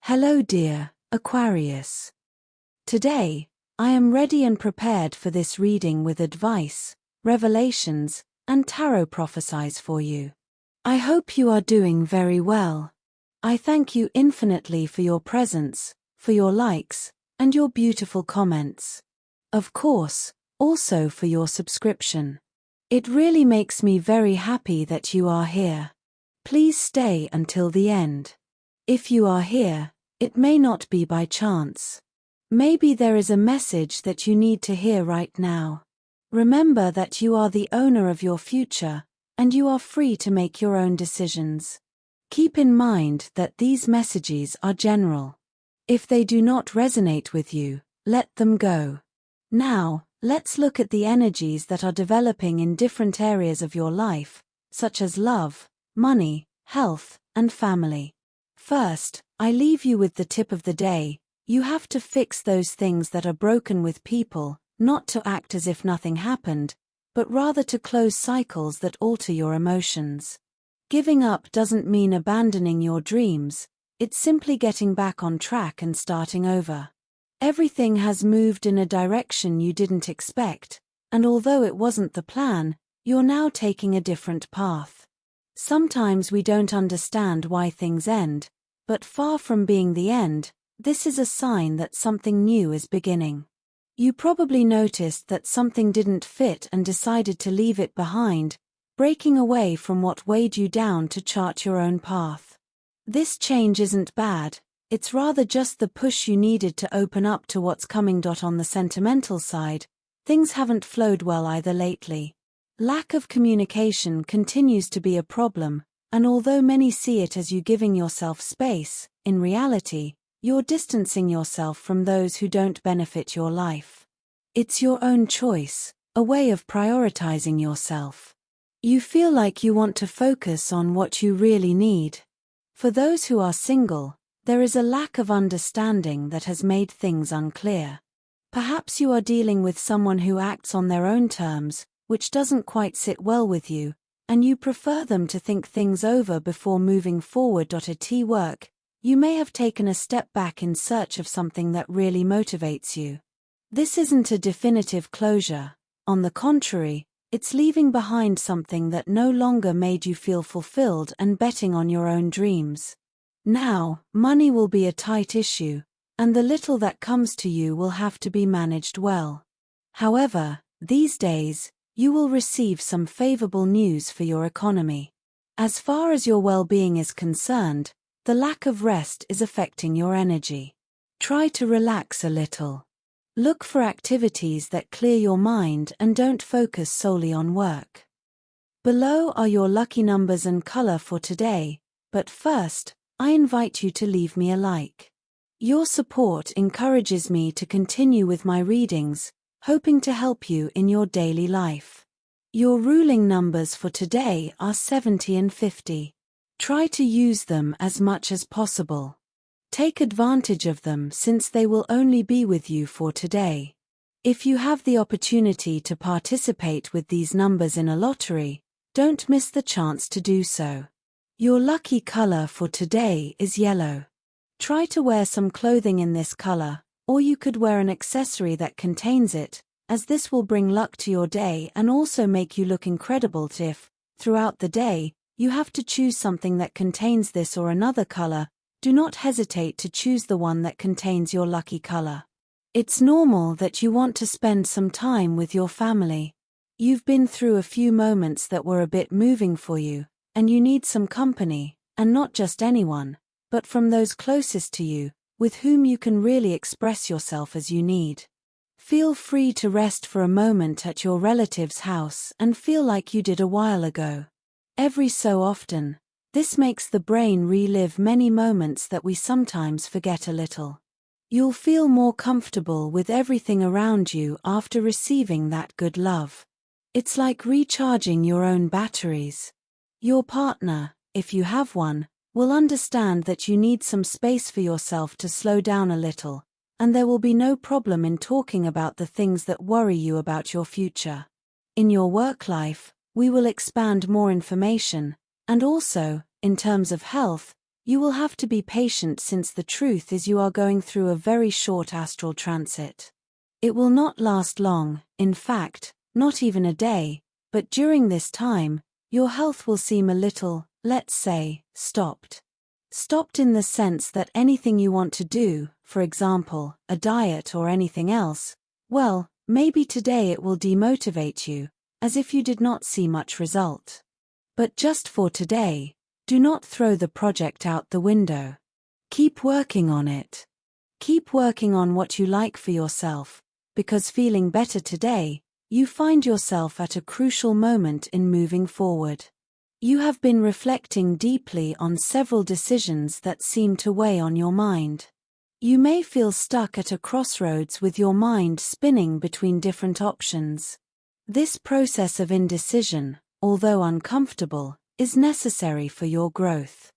Hello dear Aquarius. Today, I am ready and prepared for this reading with advice, revelations, and tarot prophecies for you. I hope you are doing very well. I thank you infinitely for your presence, for your likes, and your beautiful comments. Of course, also for your subscription. It really makes me very happy that you are here. Please stay until the end. If you are here, it may not be by chance. Maybe there is a message that you need to hear right now. Remember that you are the owner of your future, and you are free to make your own decisions. Keep in mind that these messages are general. If they do not resonate with you, let them go. Now, let's look at the energies that are developing in different areas of your life, such as love, money, health, and family. First, I leave you with the tip of the day. You have to fix those things that are broken with people, not to act as if nothing happened, but rather to close cycles that alter your emotions. Giving up doesn't mean abandoning your dreams, it's simply getting back on track and starting over. Everything has moved in a direction you didn't expect, and although it wasn't the plan, you're now taking a different path. Sometimes we don't understand why things end, but far from being the end, this is a sign that something new is beginning. You probably noticed that something didn't fit and decided to leave it behind, breaking away from what weighed you down to chart your own path. This change isn't bad, it's rather just the push you needed to open up to what's coming. On the sentimental side, things haven't flowed well either lately. Lack of communication continues to be a problem, and although many see it as you giving yourself space, in reality, you're distancing yourself from those who don't benefit your life. It's your own choice, a way of prioritizing yourself. You feel like you want to focus on what you really need. For those who are single, there is a lack of understanding that has made things unclear. Perhaps you are dealing with someone who acts on their own terms, which doesn't quite sit well with you, and you prefer them to think things over before moving forward. At work, you may have taken a step back in search of something that really motivates you. This isn't a definitive closure. On the contrary, it's leaving behind something that no longer made you feel fulfilled and betting on your own dreams. Now, money will be a tight issue, and the little that comes to you will have to be managed well. However, these days, you will receive some favorable news for your economy. As far as your well-being is concerned, the lack of rest is affecting your energy. Try to relax a little. Look for activities that clear your mind and don't focus solely on work. Below are your lucky numbers and color for today, but first, I invite you to leave me a like. Your support encourages me to continue with my readings, hoping to help you in your daily life. Your ruling numbers for today are 70 and 50. Try to use them as much as possible. Take advantage of them since they will only be with you for today. If you have the opportunity to participate with these numbers in a lottery, don't miss the chance to do so. Your lucky color for today is yellow. Try to wear some clothing in this color, or you could wear an accessory that contains it, as this will bring luck to your day and also make you look incredible. If, throughout the day, you have to choose something that contains this or another color, do not hesitate to choose the one that contains your lucky color. It's normal that you want to spend some time with your family. You've been through a few moments that were a bit moving for you, and you need some company, and not just anyone, but from those closest to you, with whom you can really express yourself as you need. Feel free to rest for a moment at your relative's house and feel like you did a while ago. Every so often, this makes the brain relive many moments that we sometimes forget a little. You'll feel more comfortable with everything around you after receiving that good love. It's like recharging your own batteries. Your partner, if you have one, will understand that you need some space for yourself to slow down a little, and there will be no problem in talking about the things that worry you about your future. In your work life, we will expand more information, and also, in terms of health, you will have to be patient since the truth is you are going through a very short astral transit. It will not last long, in fact, not even a day, but during this time, your health will seem a little, let's say, stopped. Stopped in the sense that anything you want to do, for example, a diet or anything else, well, maybe today it will demotivate you, as if you did not see much result. But just for today, do not throw the project out the window. Keep working on it. Keep working on what you like for yourself, because feeling better today, you find yourself at a crucial moment in moving forward. You have been reflecting deeply on several decisions that seem to weigh on your mind. You may feel stuck at a crossroads with your mind spinning between different options. This process of indecision, although uncomfortable, is necessary for your growth.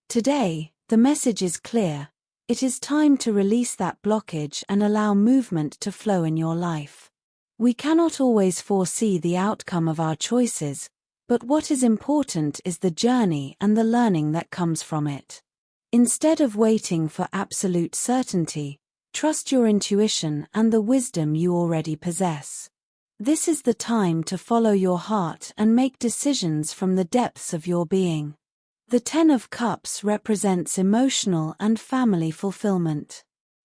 Today, the message is clear. It is time to release that blockage and allow movement to flow in your life. We cannot always foresee the outcome of our choices, but what is important is the journey and the learning that comes from it. Instead of waiting for absolute certainty, trust your intuition and the wisdom you already possess. This is the time to follow your heart and make decisions from the depths of your being. The Ten of Cups represents emotional and family fulfillment.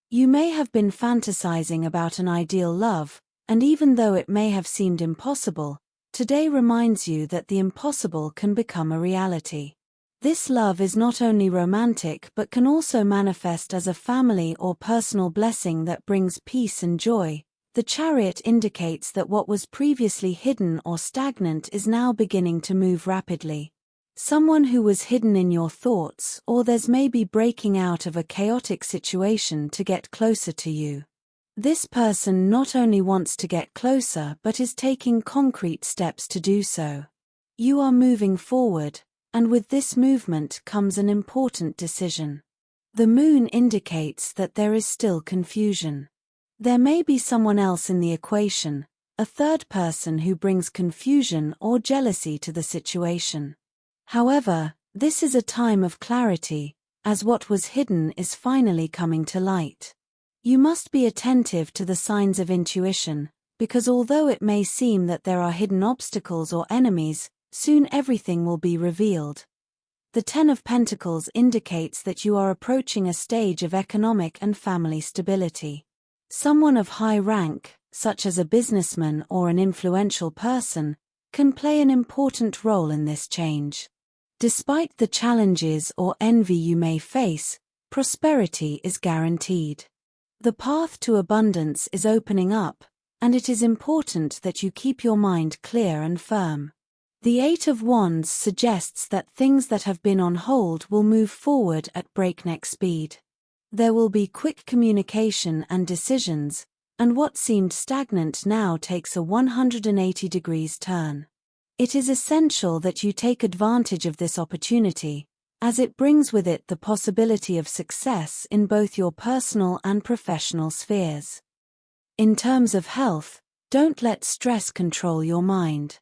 You may have been fantasizing about an ideal love, and even though it may have seemed impossible, today reminds you that the impossible can become a reality. This love is not only romantic but can also manifest as a family or personal blessing that brings peace and joy. The Chariot indicates that what was previously hidden or stagnant is now beginning to move rapidly. Someone who was hidden in your thoughts or there's maybe breaking out of a chaotic situation to get closer to you. This person not only wants to get closer but is taking concrete steps to do so. You are moving forward, and with this movement comes an important decision. The moon indicates that there is still confusion. There may be someone else in the equation, a third person who brings confusion or jealousy to the situation. However, this is a time of clarity, as what was hidden is finally coming to light. You must be attentive to the signs of intuition, because although it may seem that there are hidden obstacles or enemies, soon everything will be revealed. The Ten of Pentacles indicates that you are approaching a stage of economic and family stability. Someone of high rank, such as a businessman or an influential person, can play an important role in this change. Despite the challenges or envy you may face, prosperity is guaranteed. The path to abundance is opening up, and it is important that you keep your mind clear and firm. The Eight of Wands suggests that things that have been on hold will move forward at breakneck speed. There will be quick communication and decisions, and what seemed stagnant now takes a 180 degrees turn. It is essential that you take advantage of this opportunity, as it brings with it the possibility of success in both your personal and professional spheres. In terms of health, don't let stress control your mind.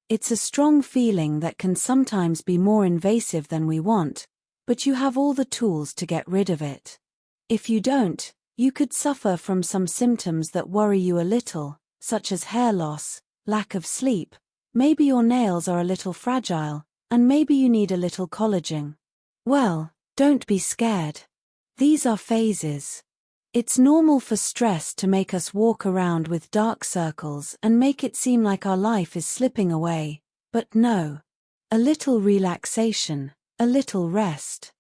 It's a strong feeling that can sometimes be more invasive than we want, but you have all the tools to get rid of it. If you don't, you could suffer from some symptoms that worry you a little, such as hair loss, lack of sleep, maybe your nails are a little fragile, and maybe you need a little collagen. Well, don't be scared. These are phases. It's normal for stress to make us walk around with dark circles and make it seem like our life is slipping away, but no. A little relaxation, a little rest.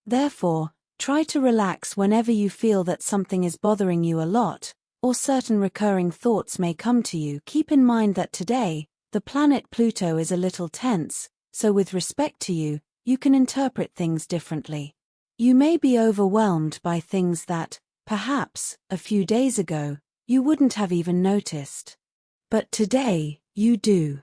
Therefore, try to relax whenever you feel that something is bothering you a lot, or certain recurring thoughts may come to you. Keep in mind that today, the planet Pluto is a little tense, so with respect to you, you can interpret things differently. You may be overwhelmed by things that, perhaps, a few days ago, you wouldn't have even noticed. But today, you do.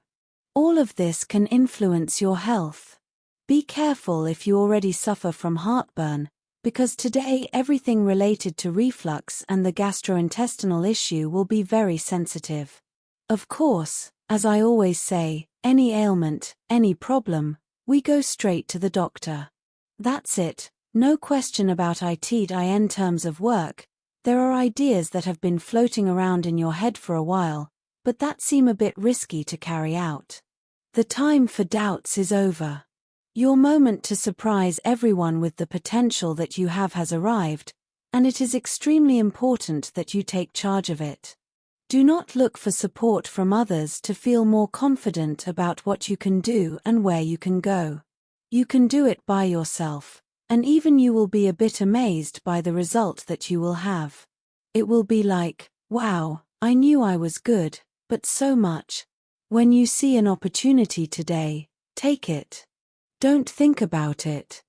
All of this can influence your health. Be careful if you already suffer from heartburn, because today everything related to reflux and the gastrointestinal issue will be very sensitive. Of course, as I always say, any ailment, any problem, we go straight to the doctor. That's it, no question about it in terms of work. There are ideas that have been floating around in your head for a while, but that seem a bit risky to carry out. The time for doubts is over. Your moment to surprise everyone with the potential that you have has arrived, and it is extremely important that you take charge of it. Do not look for support from others to feel more confident about what you can do and where you can go. You can do it by yourself, and even you will be a bit amazed by the result that you will have. It will be like, wow, I knew I was good, but so much. When you see an opportunity today, take it. Don't think about it.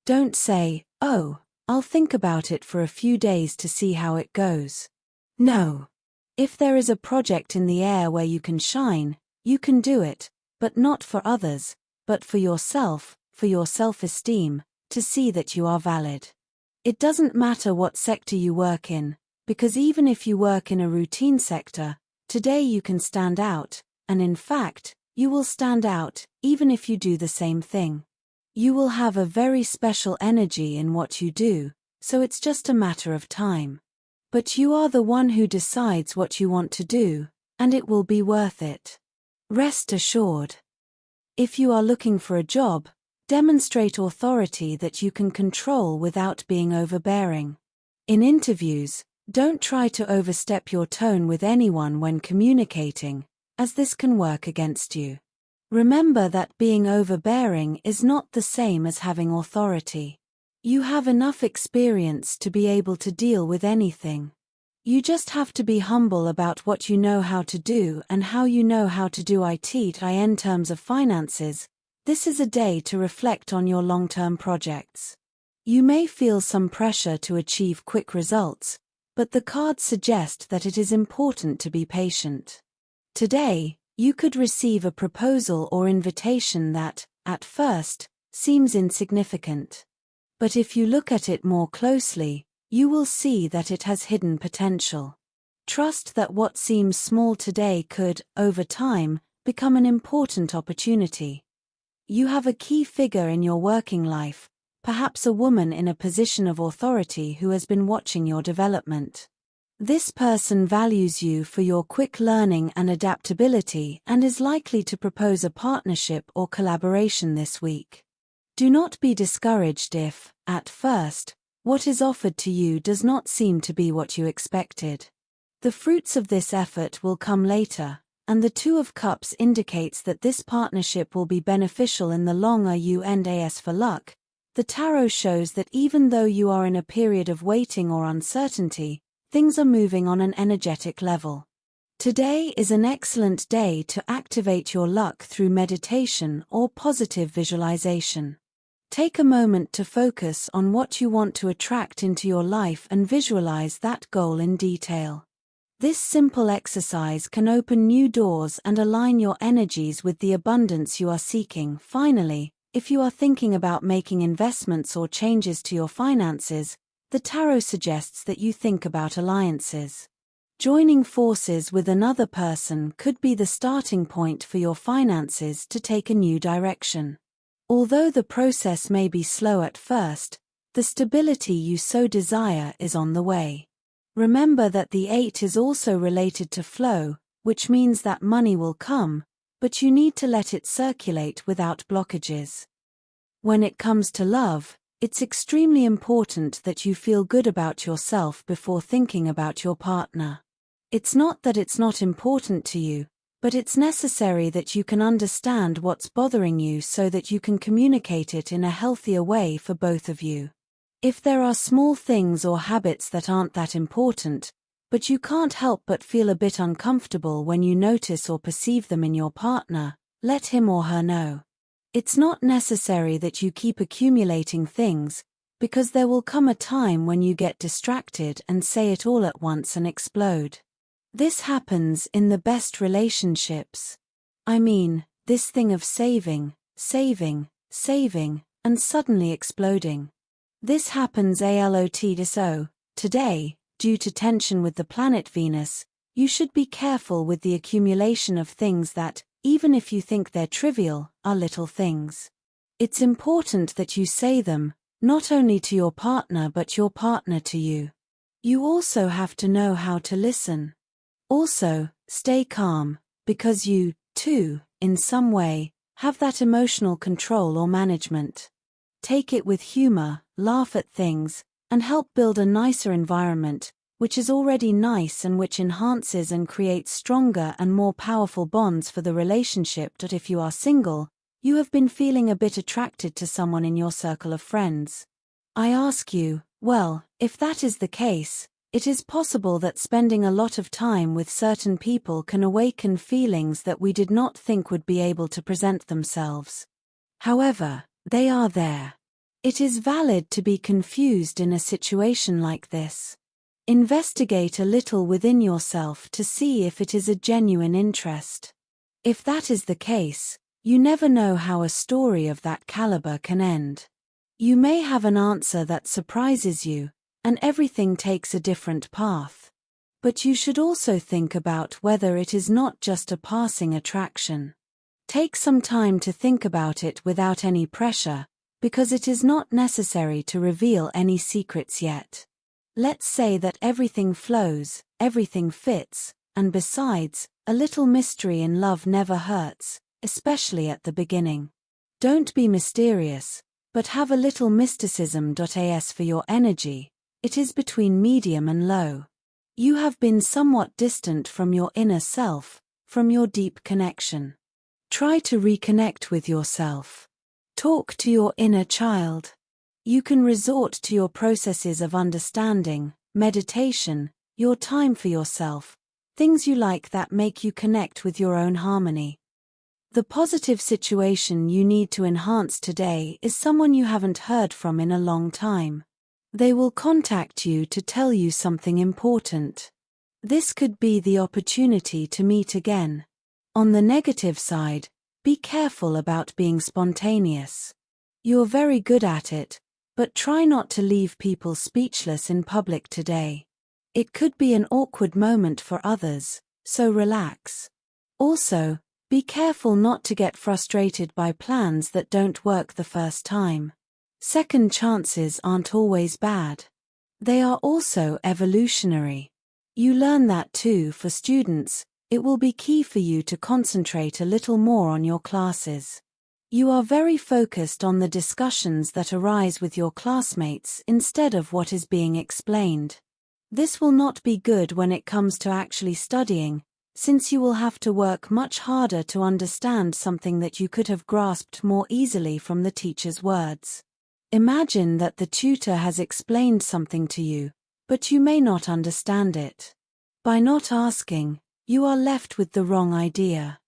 Don't say, oh, I'll think about it for a few days to see how it goes. No. If there is a project in the air where you can shine, you can do it, but not for others, but for yourself, for your self-esteem, to see that you are valid. It doesn't matter what sector you work in, because even if you work in a routine sector, today you can stand out, and in fact, you will stand out, even if you do the same thing. You will have a very special energy in what you do, so it's just a matter of time. But you are the one who decides what you want to do, and it will be worth it. Rest assured. If you are looking for a job, demonstrate authority that you can control without being overbearing. In interviews, don't try to overstep your tone with anyone when communicating, as this can work against you. Remember that being overbearing is not the same as having authority. You have enough experience to be able to deal with anything. You just have to be humble about what you know how to do and how you know how to do it in terms of finances. This is a day to reflect on your long-term projects. You may feel some pressure to achieve quick results, but the cards suggest that it is important to be patient. Today, you could receive a proposal or invitation that, at first, seems insignificant. But if you look at it more closely, you will see that it has hidden potential. Trust that what seems small today could, over time, become an important opportunity. You have a key figure in your working life, perhaps a woman in a position of authority who has been watching your development. This person values you for your quick learning and adaptability and is likely to propose a partnership or collaboration this week. Do not be discouraged if, at first, what is offered to you does not seem to be what you expected. The fruits of this effort will come later, and the Two of Cups indicates that this partnership will be beneficial in the long run. As for luck, the tarot shows that even though you are in a period of waiting or uncertainty, things are moving on an energetic level. Today is an excellent day to activate your luck through meditation or positive visualization. Take a moment to focus on what you want to attract into your life and visualize that goal in detail. This simple exercise can open new doors and align your energies with the abundance you are seeking. Finally, if you are thinking about making investments or changes to your finances, the tarot suggests that you think about alliances. Joining forces with another person could be the starting point for your finances to take a new direction. Although the process may be slow at first, the stability you so desire is on the way. Remember that the 8 is also related to flow, which means that money will come, but you need to let it circulate without blockages. When it comes to love, it's extremely important that you feel good about yourself before thinking about your partner. It's not that it's not important to you, but it's necessary that you can understand what's bothering you so that you can communicate it in a healthier way for both of you. If there are small things or habits that aren't that important, but you can't help but feel a bit uncomfortable when you notice or perceive them in your partner, let him or her know. It's not necessary that you keep accumulating things, because there will come a time when you get distracted and say it all at once and explode. This happens in the best relationships. I mean, this thing of saving, and suddenly exploding. This happens a lot. So, today, due to tension with the planet Venus, you should be careful with the accumulation of things that, even if you think they're trivial, are little things. It's important that you say them, not only to your partner but your partner to you. You also have to know how to listen. Also, stay calm, because you, too, in some way, have that emotional control or management. Take it with humor, laugh at things, and help build a nicer environment, which is already nice and which enhances and creates stronger and more powerful bonds for the relationship. That if you are single, you have been feeling a bit attracted to someone in your circle of friends. I ask you, well, if that is the case, it is possible that spending a lot of time with certain people can awaken feelings that we did not think would be able to present themselves. However, they are there. It is valid to be confused in a situation like this. Investigate a little within yourself to see if it is a genuine interest. If that is the case, you never know how a story of that caliber can end. You may have an answer that surprises you, and everything takes a different path. But you should also think about whether it is not just a passing attraction. Take some time to think about it without any pressure, because it is not necessary to reveal any secrets yet. Let's say that everything flows, everything fits, and besides, a little mystery in love never hurts, especially at the beginning. Don't be mysterious, but have a little mysticism. As for your energy, it is between medium and low. You have been somewhat distant from your inner self, from your deep connection. Try to reconnect with yourself. Talk to your inner child. You can resort to your processes of understanding, meditation, your time for yourself, things you like that make you connect with your own harmony. The positive situation you need to enhance today is someone you haven't heard from in a long time. They will contact you to tell you something important. This could be the opportunity to meet again. On the negative side, be careful about being spontaneous. You're very good at it, but try not to leave people speechless in public today. It could be an awkward moment for others, so relax. Also, be careful not to get frustrated by plans that don't work the first time. Second chances aren't always bad. They are also evolutionary. You learn that too. For students, it will be key for you to concentrate a little more on your classes. You are very focused on the discussions that arise with your classmates instead of what is being explained. This will not be good when it comes to actually studying, since you will have to work much harder to understand something that you could have grasped more easily from the teacher's words. Imagine that the tutor has explained something to you, but you may not understand it. By not asking, you are left with the wrong idea.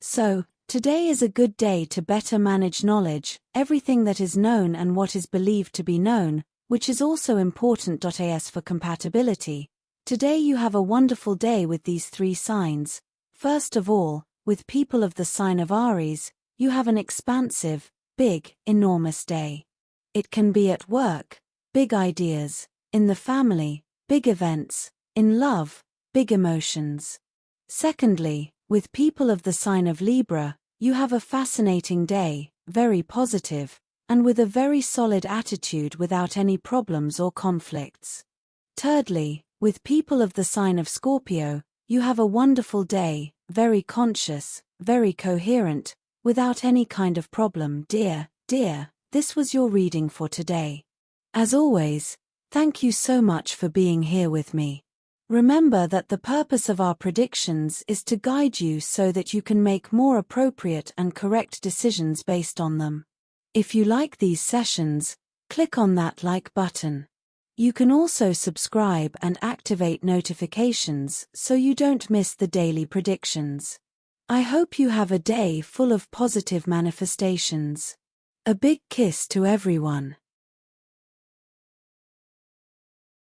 So, today is a good day to better manage knowledge, everything that is known and what is believed to be known, which is also important. As for compatibility, today you have a wonderful day with these three signs. First of all, with people of the sign of Aries, you have an expansive, big, enormous day. It can be at work, big ideas, in the family, big events, in love, big emotions. Secondly, with people of the sign of Libra, you have a fascinating day, very positive, and with a very solid attitude without any problems or conflicts. Thirdly, with people of the sign of Scorpio, you have a wonderful day, very conscious, very coherent, without any kind of problem. Dear, this was your reading for today. As always, thank you so much for being here with me. Remember that the purpose of our predictions is to guide you so that you can make more appropriate and correct decisions based on them. If you like these sessions, click on that like button. You can also subscribe and activate notifications so you don't miss the daily predictions. I hope you have a day full of positive manifestations. A big kiss to everyone.